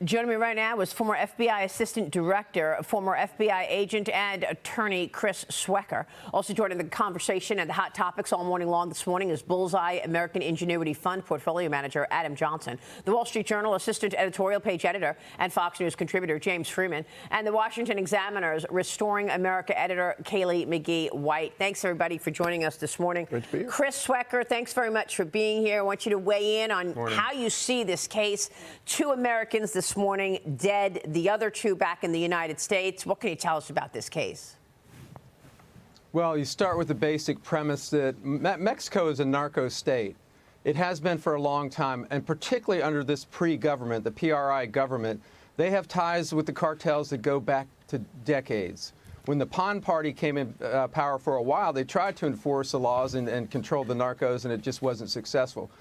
Joining me right now is former FBI Assistant Director, former FBI agent and attorney Chris Swecker. Also joining the conversation and the hot topics all morning long this morning is Bullseye American Ingenuity Fund Portfolio Manager Adam Johnson, the Wall Street Journal Assistant Editorial Page Editor and Fox News contributor James Freeman, and the Washington Examiner's Restoring America Editor Kaylee McGee-White. Thanks, everybody, for joining us this morning. Great to be here. Chris Swecker, thanks very much for being here. I want you to weigh in on how you see this case. 2 Americans this morning dead, the other 2 back in the United States. What can you tell us about this case? Well, you start with the basic premise that Mexico is a narco state. It has been for a long time, and particularly under this pre-government, the PRI government, they have ties with the cartels that go back to decades. When the PAN party came in power for a while, they tried to enforce the laws and control the narcos, and it just wasn't successful.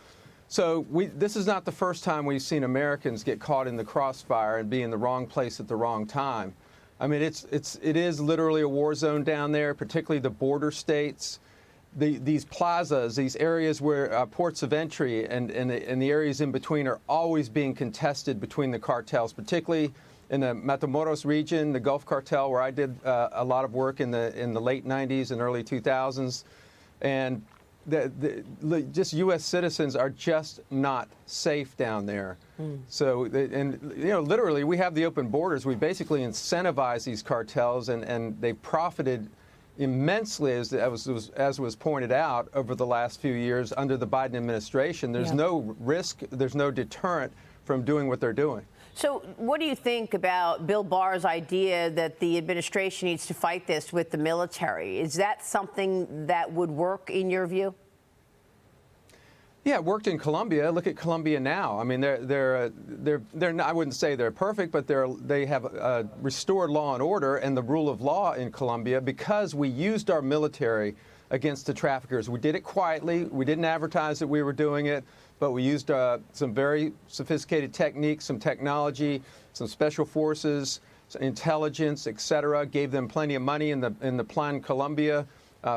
So this is not the first time we've seen Americans get caught in the crossfire and be in the wrong place at the wrong time. I mean, it is literally a war zone down there, particularly the border states. These plazas, these areas where ports of entry and the areas in between are always being contested between the cartels, particularly in the Matamoros region, the Gulf Cartel, where I did a lot of work in the late 90s and early 2000s. And just U.S. citizens are just not safe down there. So, literally, we have the open borders. We basically incentivize these cartels, and they profited immensely, as was pointed out, over the last few years under the Biden administration. There's no risk, there's no deterrent from doing what they're doing. So what do you think about Bill Barr's idea that the administration needs to fight this with the military? Is that something that would work in your view? Yeah, it worked in Colombia. Look at Colombia now. I mean, they're not, I wouldn't say they're perfect, but they have restored law and order and the rule of law in Colombia because we used our military against the traffickers. We did it quietly. We didn't advertise that we were doing it, but we used some very sophisticated techniques, some technology, some special forces, some intelligence, et cetera. Gave them plenty of money in the Plan Colombia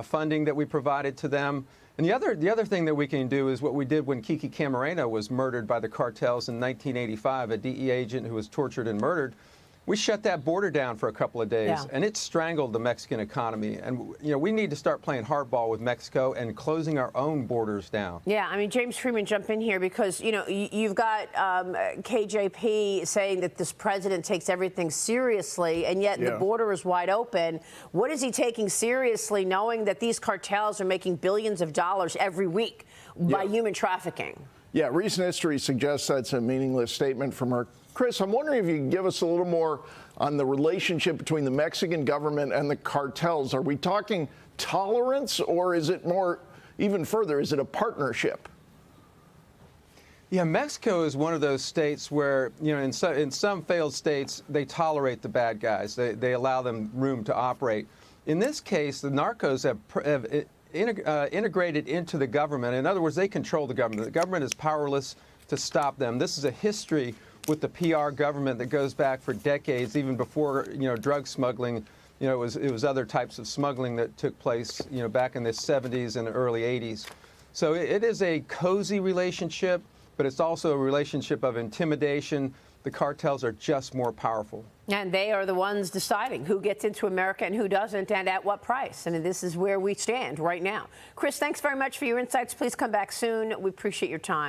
funding that we provided to them. And the other thing that we can do is what we did when Kiki Camarena was murdered by the cartels in 1985, a DEA agent who was tortured and murdered. We shut that border down for a couple of days, and it strangled the Mexican economy. And, we need to start playing hardball with Mexico and closing our own borders down. Yeah, I mean, James Freeman, jump in here because, you've got KJP saying that this president takes everything seriously, and yet the border is wide open. What is he taking seriously, knowing that these cartels are making billions of dollars every week by human trafficking? Yeah, recent history suggests that's a meaningless statement from her. Chris, I'm wondering if you can give us a little more on the relationship between the Mexican government and the cartels. Are we talking tolerance, or is it more, even further, is it a partnership? Yeah, Mexico is one of those states where, in some failed states, they tolerate the bad guys. They allow them room to operate. In this case, the narcos have integrated into the government. In other words, they control the government. The government is powerless to stop them. This is a history with the PR government that goes back for decades, even before drug smuggling. It was other types of smuggling that took place back in the 70s and the early 80s. So it is a cozy relationship, but it's also a relationship of intimidation. The cartels are just more powerful. And they are the ones deciding who gets into America and who doesn't, and at what price. And this is where we stand right now. Chris, thanks very much for your insights. Please come back soon. We appreciate your time.